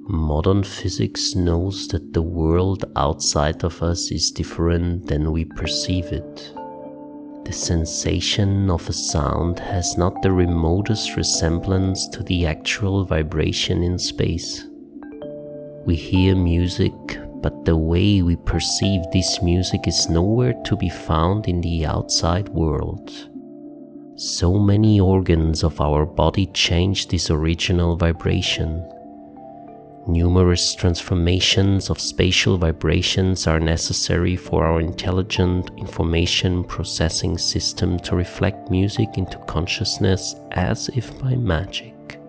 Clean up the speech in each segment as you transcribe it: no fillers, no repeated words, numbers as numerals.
Modern physics knows that the world outside of us is different than we perceive it. The sensation of a sound has not the remotest resemblance to the actual vibration in space. We hear music, but the way we perceive this music is nowhere to be found in the outside world. So many organs of our body change this original vibration. Numerous transformations of spatial vibrations are necessary for our intelligent information processing system to reflect music into consciousness as if by magic.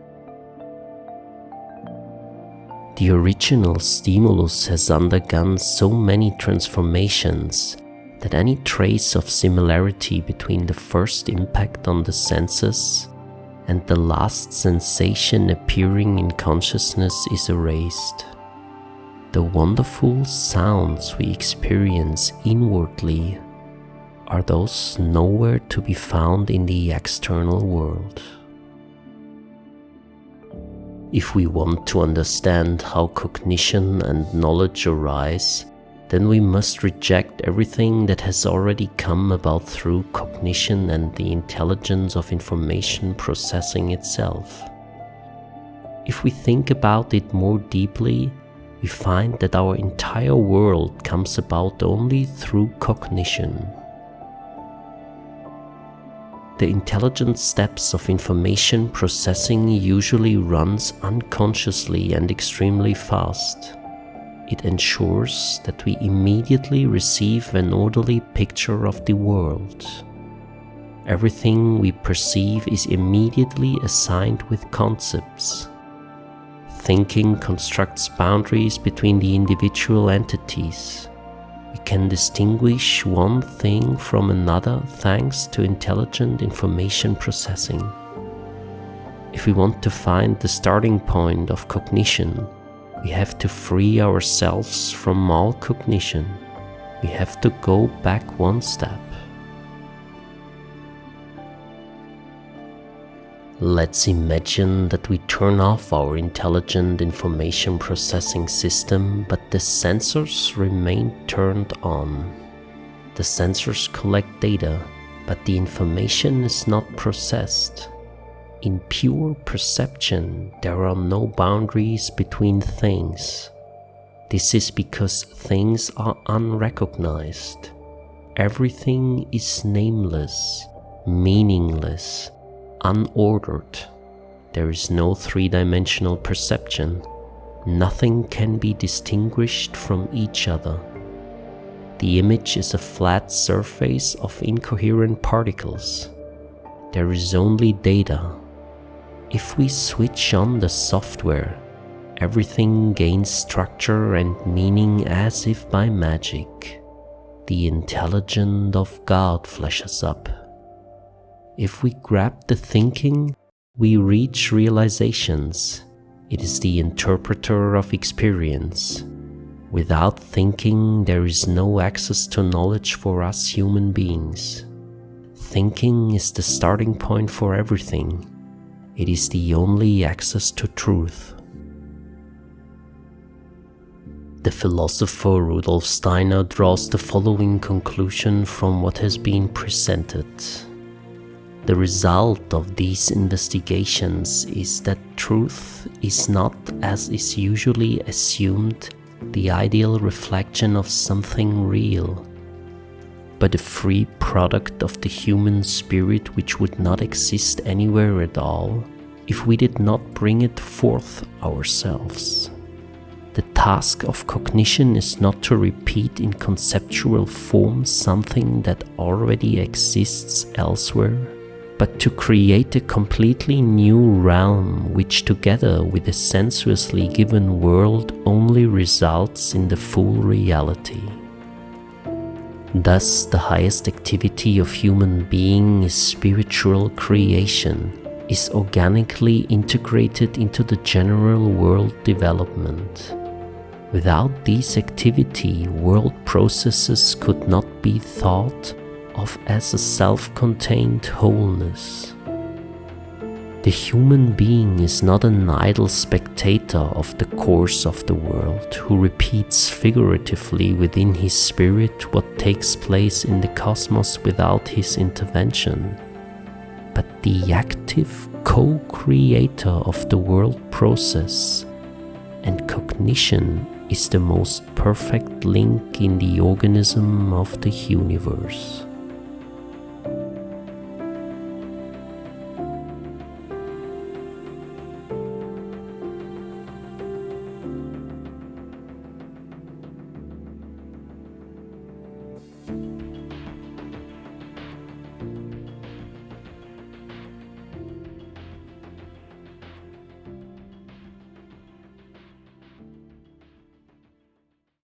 The original stimulus has undergone so many transformations that any trace of similarity between the first impact on the senses and the last sensation appearing in consciousness is erased. The wonderful sounds we experience inwardly are those nowhere to be found in the external world. If we want to understand how cognition and knowledge arise, then we must reject everything that has already come about through cognition and the intelligence of information processing itself. If we think about it more deeply, we find that our entire world comes about only through cognition. The intelligent steps of information processing usually runs unconsciously and extremely fast. It ensures that we immediately receive an orderly picture of the world. Everything we perceive is immediately assigned with concepts. Thinking constructs boundaries between the individual entities. We can distinguish one thing from another thanks to intelligent information processing. If we want to find the starting point of cognition, we have to free ourselves from all cognition. We have to go back one step. Let's imagine that we turn off our intelligent information processing system, but the sensors remain turned on. The sensors collect data, but the information is not processed. In pure perception, there are no boundaries between things. This is because things are unrecognized. Everything is nameless, meaningless, unordered. There is no three-dimensional perception. Nothing can be distinguished from each other. The image is a flat surface of incoherent particles. There is only data. If we switch on the software, everything gains structure and meaning as if by magic. The intelligence of God flashes up. If we grab the thinking, we reach realizations. It is the interpreter of experience. Without thinking, there is no access to knowledge for us human beings. Thinking is the starting point for everything. It is the only access to truth. The philosopher Rudolf Steiner draws the following conclusion from what has been presented. The result of these investigations is that truth is not, as is usually assumed, the ideal reflection of something real, but a free product of the human spirit which would not exist anywhere at all if we did not bring it forth ourselves. The task of cognition is not to repeat in conceptual form something that already exists elsewhere, but to create a completely new realm which, together with the sensuously given world, only results in the full reality. Thus, the highest activity of human being is spiritual creation, is organically integrated into the general world development. Without this activity, world processes could not be thought of as a self-contained wholeness. The human being is not an idle spectator of the course of the world, who repeats figuratively within his spirit what takes place in the cosmos without his intervention, but the active co-creator of the world process, and cognition is the most perfect link in the organism of the universe.